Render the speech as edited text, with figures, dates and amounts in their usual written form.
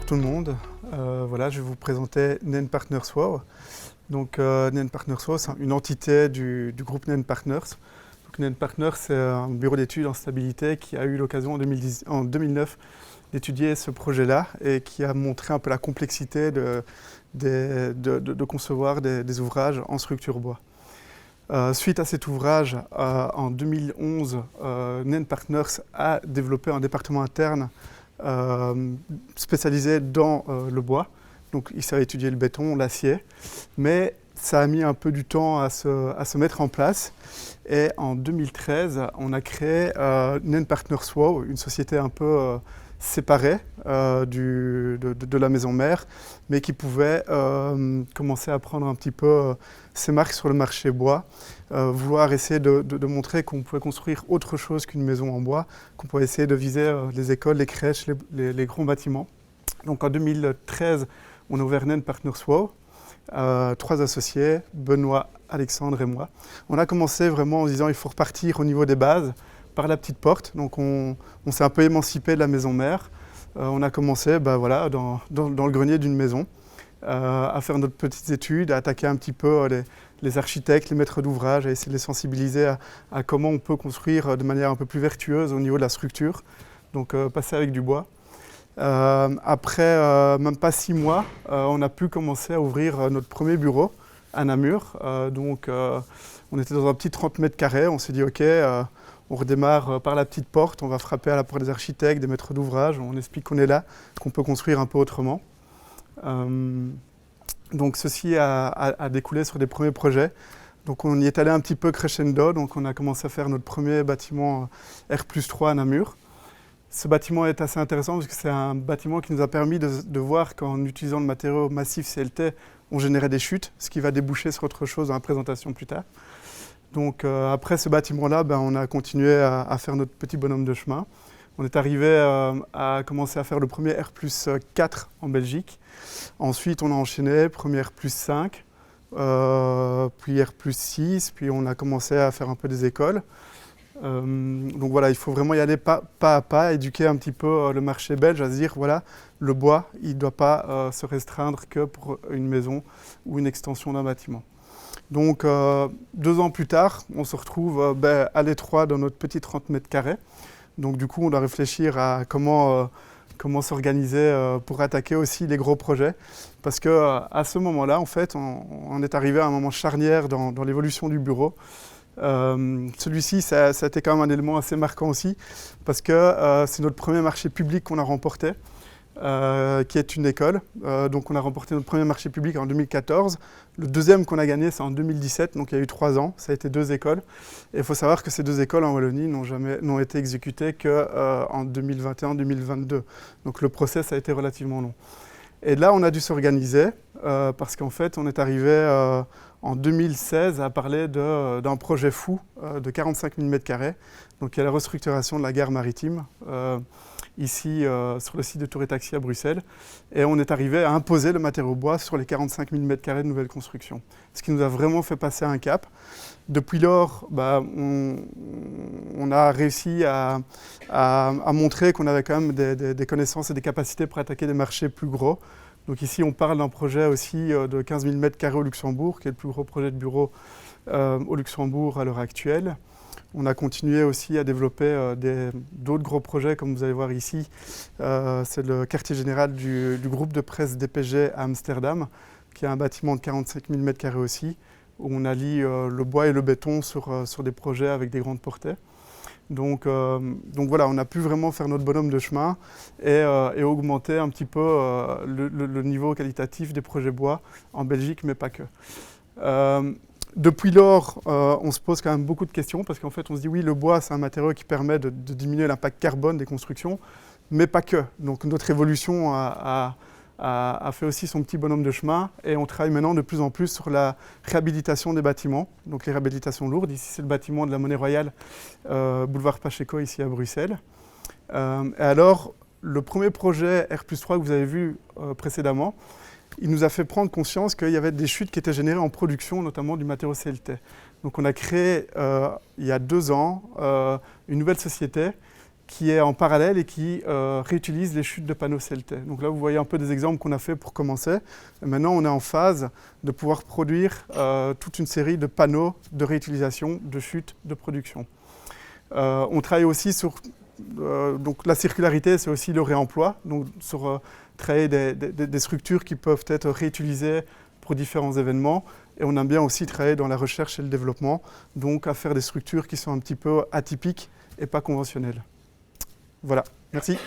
Bonjour tout le monde. Voilà, je vais vous présenter NEN Partners WOW. Donc NEN Partners WOW, c'est une entité du groupe NEN Partners. Donc, NEN Partners, c'est un bureau d'études en stabilité qui a eu l'occasion en 2009 d'étudier ce projet-là et qui a montré un peu la complexité de concevoir des ouvrages en structure bois. Suite à cet ouvrage, en 2011, NEN Partners a développé un département interne spécialisé dans le bois. Donc il savait étudier le béton, l'acier, mais ça a mis un peu du temps à se mettre en place. Et en 2013, on a créé NEN Partners WOW, une société un peu séparée de la maison mère, mais qui pouvait commencer à prendre un petit peu ses marques sur le marché bois, vouloir essayer de montrer qu'on pouvait construire autre chose qu'une maison en bois, qu'on pouvait essayer de viser les écoles, les crèches, les grands bâtiments. Donc en 2013, on a ouvert NEN Partners WOW, 3 associés, Benoît, Alexandre et moi. On a commencé vraiment en disant il faut repartir au niveau des bases, par la petite porte. Donc on s'est un peu émancipé de la maison mère. On a commencé voilà, dans le grenier d'une maison à faire notre petites études, à attaquer un petit peu les architectes, les maîtres d'ouvrage, à essayer de les sensibiliser à comment on peut construire de manière un peu plus vertueuse au niveau de la structure. Donc passer avec du bois. Après même pas 6 mois, on a pu commencer à ouvrir notre premier bureau à Namur. Donc on était dans un petit 30 mètres carrés. On s'est dit ok, on redémarre par la petite porte, on va frapper à la porte des architectes, des maîtres d'ouvrage, on explique qu'on est là, qu'on peut construire un peu autrement. Donc ceci a découlé sur des premiers projets. Donc on y est allé un petit peu crescendo, donc on a commencé à faire notre premier bâtiment R+3 à Namur. Ce bâtiment est assez intéressant parce que c'est un bâtiment qui nous a permis de voir qu'en utilisant le matériau massif CLT, on générait des chutes, ce qui va déboucher sur autre chose dans la présentation plus tard. Donc après ce bâtiment-là, on a continué à faire notre petit bonhomme de chemin. On est arrivé à commencer à faire le premier R+4 en Belgique. Ensuite, on a enchaîné, premier R+5, puis R+6, puis on a commencé à faire un peu des écoles. Donc voilà, il faut vraiment y aller pas à pas, éduquer un petit peu le marché belge, à se dire voilà, le bois, il ne doit pas se restreindre que pour une maison ou une extension d'un bâtiment. Donc 2 ans plus tard, on se retrouve à l'étroit dans notre petit 30 mètres carrés. Donc du coup, on doit réfléchir à comment s'organiser pour attaquer aussi les gros projets. Parce qu'à ce moment-là, en fait, on est arrivé à un moment charnière dans l'évolution du bureau. Celui-ci, ça a été quand même un élément assez marquant aussi, parce que c'est notre premier marché public qu'on a remporté. Qui est une école. Donc on a remporté notre premier marché public en 2014. Le deuxième qu'on a gagné, c'est en 2017, donc il y a eu 3 ans. Ça a été 2 écoles. Et il faut savoir que ces 2 écoles en Wallonie n'ont été exécutées qu'en 2021-2022. Donc le process a été relativement long. Et là, on a dû s'organiser parce qu'en fait, on est arrivé en 2016 à parler d'un projet fou de 45 000 m². Donc il y a la restructuration de la gare maritime. Ici sur le site de Tour et Taxi à Bruxelles. Et on est arrivé à imposer le matériau bois sur les 45 000 m² de nouvelles constructions. Ce qui nous a vraiment fait passer un cap. Depuis lors, on a réussi à montrer qu'on avait quand même des connaissances et des capacités pour attaquer des marchés plus gros. Donc ici, on parle d'un projet aussi de 15 000 m² au Luxembourg, qui est le plus gros projet de bureau au Luxembourg à l'heure actuelle. On a continué aussi à développer d'autres gros projets, comme vous allez voir ici. C'est le quartier général du groupe de presse DPG à Amsterdam, qui est un bâtiment de 45 000 m² aussi, où on allie le bois et le béton sur des projets avec des grandes portées. Donc voilà, on a pu vraiment faire notre bonhomme de chemin et augmenter un petit peu le niveau qualitatif des projets bois en Belgique, mais pas que. Depuis lors, on se pose quand même beaucoup de questions parce qu'en fait, on se dit oui, le bois, c'est un matériau qui permet de diminuer l'impact carbone des constructions, mais pas que. Donc notre évolution a fait aussi son petit bonhomme de chemin et on travaille maintenant de plus en plus sur la réhabilitation des bâtiments, donc les réhabilitations lourdes. Ici, c'est le bâtiment de la Monnaie Royale, boulevard Pacheco, ici à Bruxelles. Et alors, le premier projet R+3 que vous avez vu précédemment, il nous a fait prendre conscience qu'il y avait des chutes qui étaient générées en production, notamment du matériau CLT. Donc on a créé, il y a 2 ans, une nouvelle société qui est en parallèle et qui réutilise les chutes de panneaux CLT. Donc là, vous voyez un peu des exemples qu'on a fait pour commencer. Et maintenant, on est en phase de pouvoir produire toute une série de panneaux de réutilisation, de chutes, de production. On travaille aussi sur... donc la circularité, c'est aussi le réemploi, donc sur créer des structures qui peuvent être réutilisées pour différents événements. Et on aime bien aussi travailler dans la recherche et le développement, donc à faire des structures qui sont un petit peu atypiques et pas conventionnelles. Voilà, merci.